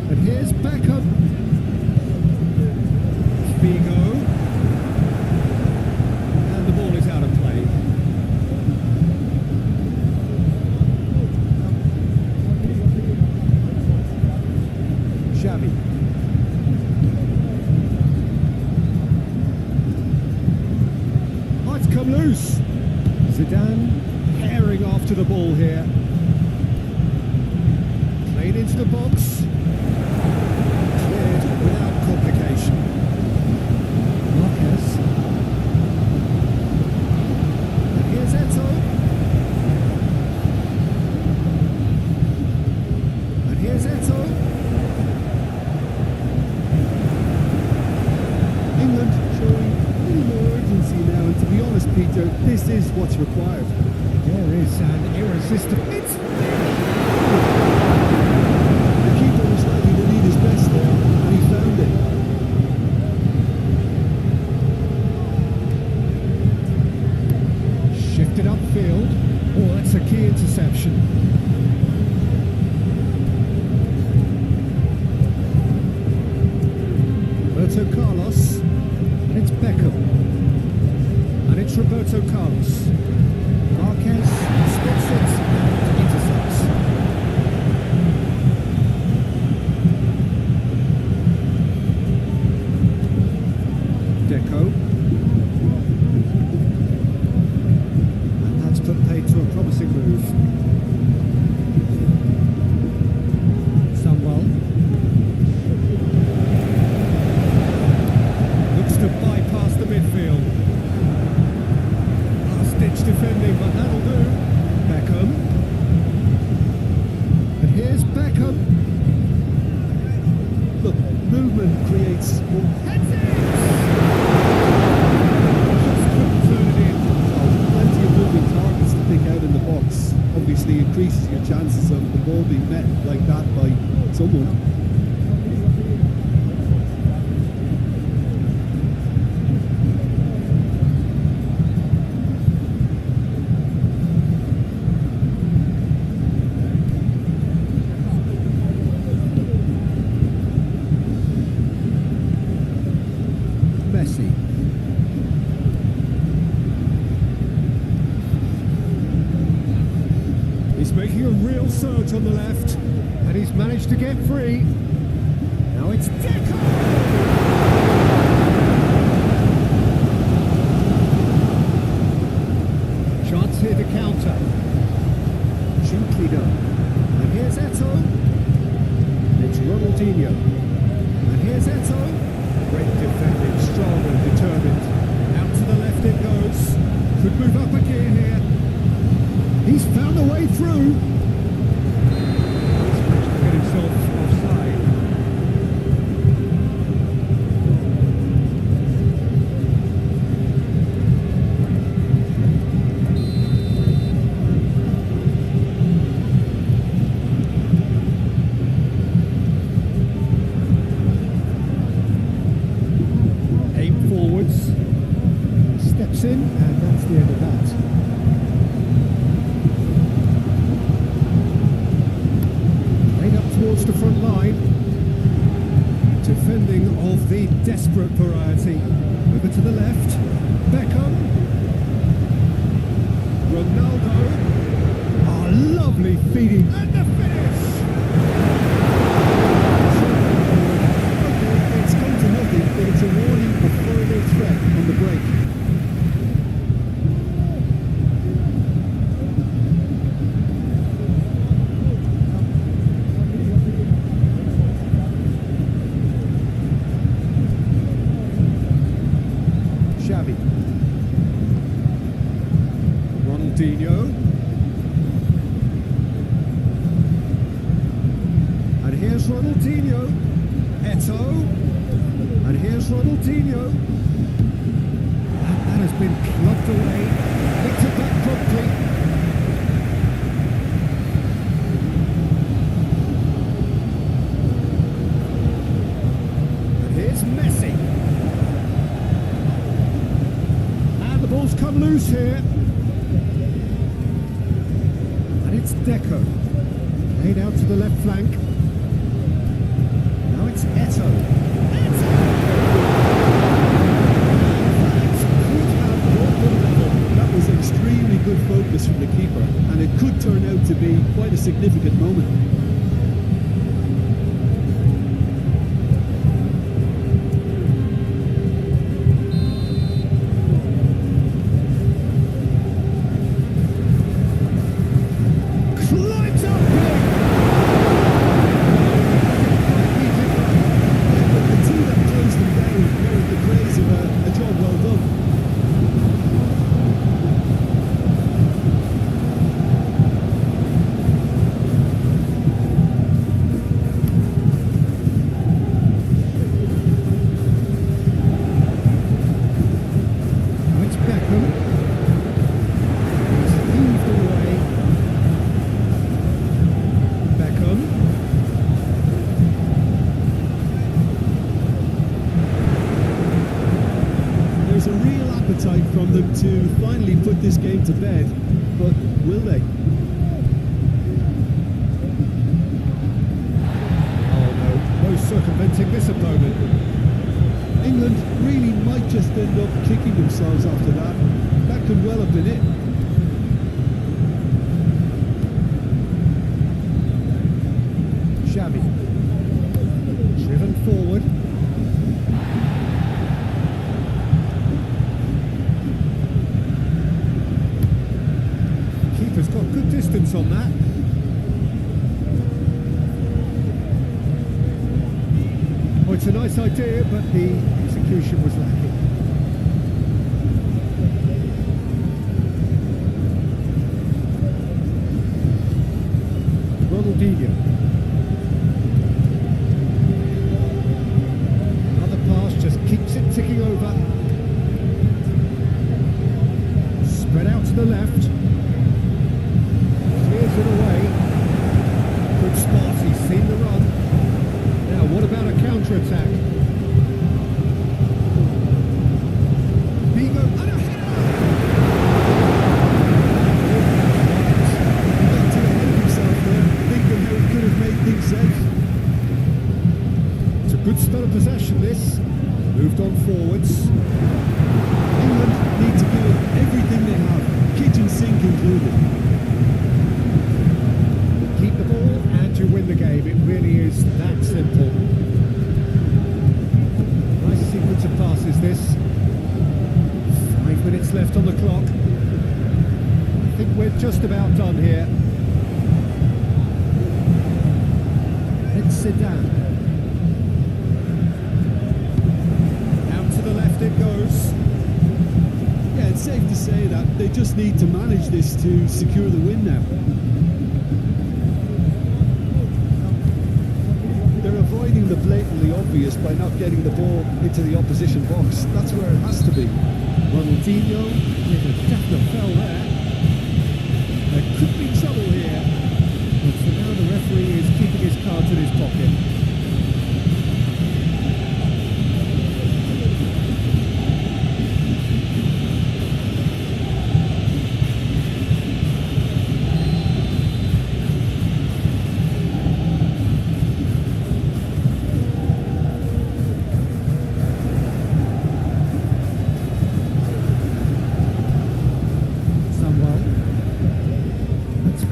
And here's Beckham. Vigo. And the ball is out of play. Xavi. Might come loose. Zidane herring after the ball here. Played into the box. Cleared without complication. Marquez. And here's Eto'o. And here's Eto'o. England showing a little more urgency now, and to be honest, Peter, this is what's required. There is an irresistible... It's... The keeper was likely to need his best there, and he found it. Shifted upfield. Oh, that's a key interception. Roberto Carlos. And it's Beckham. And it's Roberto Carlos. Marquez spits it and intercepts. and creates more. Heads it! Just couldn't turn it in. Plenty of moving targets to pick out in the box. Obviously increases your chances of the ball being met like that by someone. Messi. He's making a real surge on the left, and he's managed to get free. Now it's Deco! Chance here to counter. Gently done. And here's Eto'o. It's Ronaldinho. And here's Eto'o. Great defending, strong and determined. Out to the left it goes. Could move up a gear here. He's found a way through. He's managed to get himself offside. Aim forwards. Steps in, and that's the end of that. Towards the front line, defending of the desperate variety. Over to the left, Beckham, Ronaldo, lovely feeding, and the finish! Okay, it's come to nothing, but it's a warning of further threat on the break. Ronaldinho. And here's Ronaldinho. Eto'o. And here's Ronaldinho. And that has been clubbed away. Picked it back promptly. And here's Messi. And the ball's come loose here. It's Deco, laid out to the left flank. Now it's Eto'o. That was extremely good focus from the keeper, and it could turn out to be quite a significant moment. From them to finally put this game to bed, but will they? Oh no, no circumventing this opponent. England really might just end up kicking themselves after that. That could well have been it. Xavi, driven forward. Keeper's got good distance on that. Oh, it's a nice idea, but the execution was lacking. Ronaldinho. still possession this. Moved on forwards. England need to give it everything they have, kitchen sink included. Keep the ball and you win the game. It really is that simple. Nice sequence of passes this. 5 minutes left on the clock. I think we're just about done here. It's Zidane. Out to the left it goes. Yeah, it's safe to say that they just need to manage this to secure the win now. They're avoiding the blatantly obvious by not getting the ball into the opposition box. That's where it has to be. Ronaldinho with a definite foul there. There could be trouble here. But for now the referee is keeping his cards in his pocket.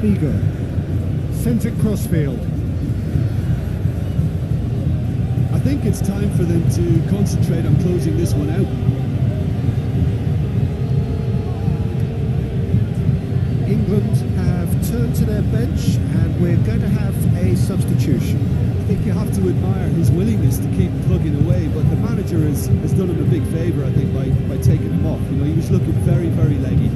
Vigo sends it crossfield. I think it's time for them to concentrate on closing this one out. England have turned to their bench and we're going to have a substitution. I think you have to admire his willingness to keep plugging away, but the manager has done him a big favour, I think, by taking him off. You know, he was looking very, very leggy.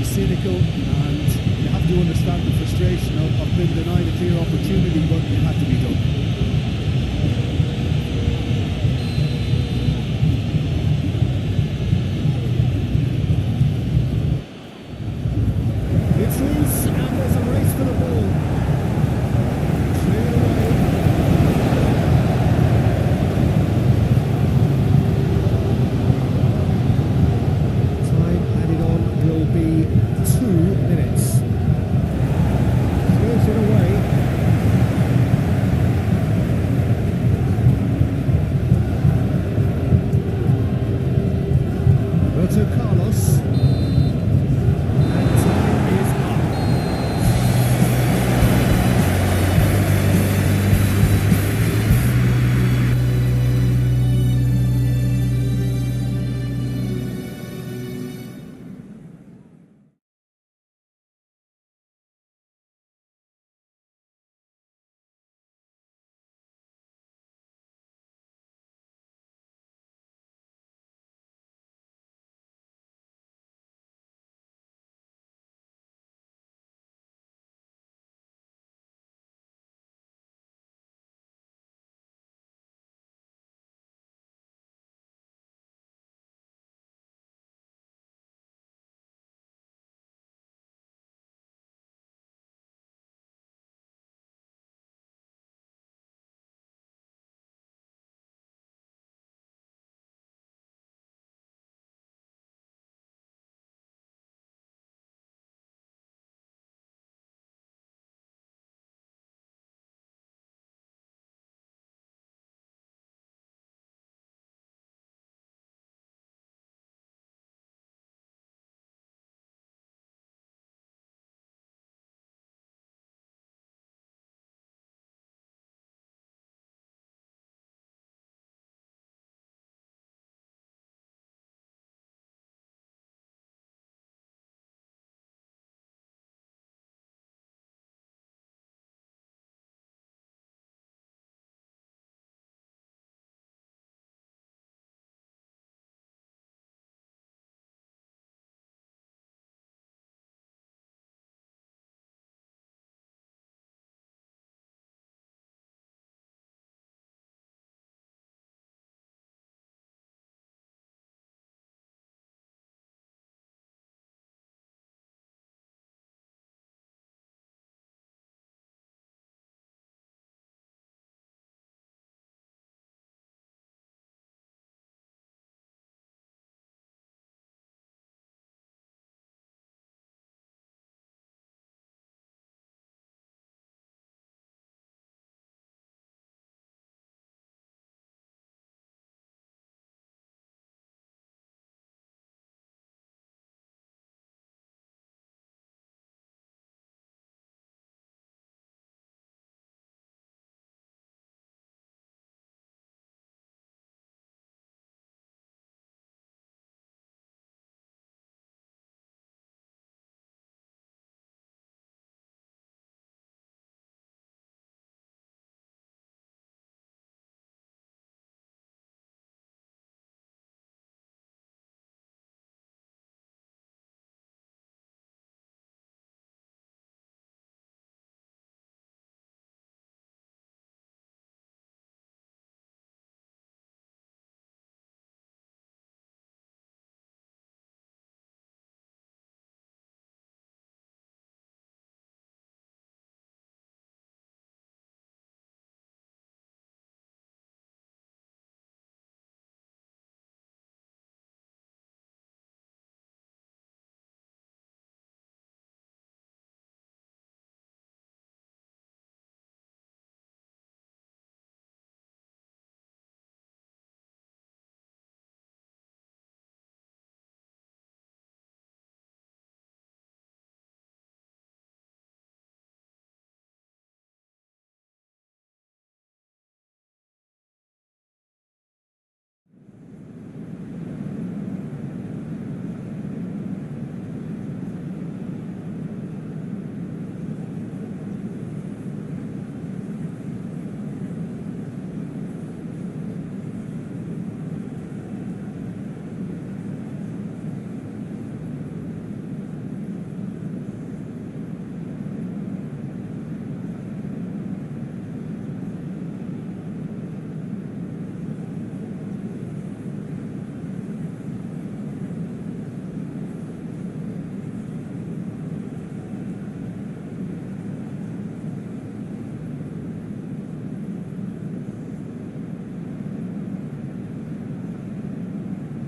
Cynical, and you have to understand the frustration of being denied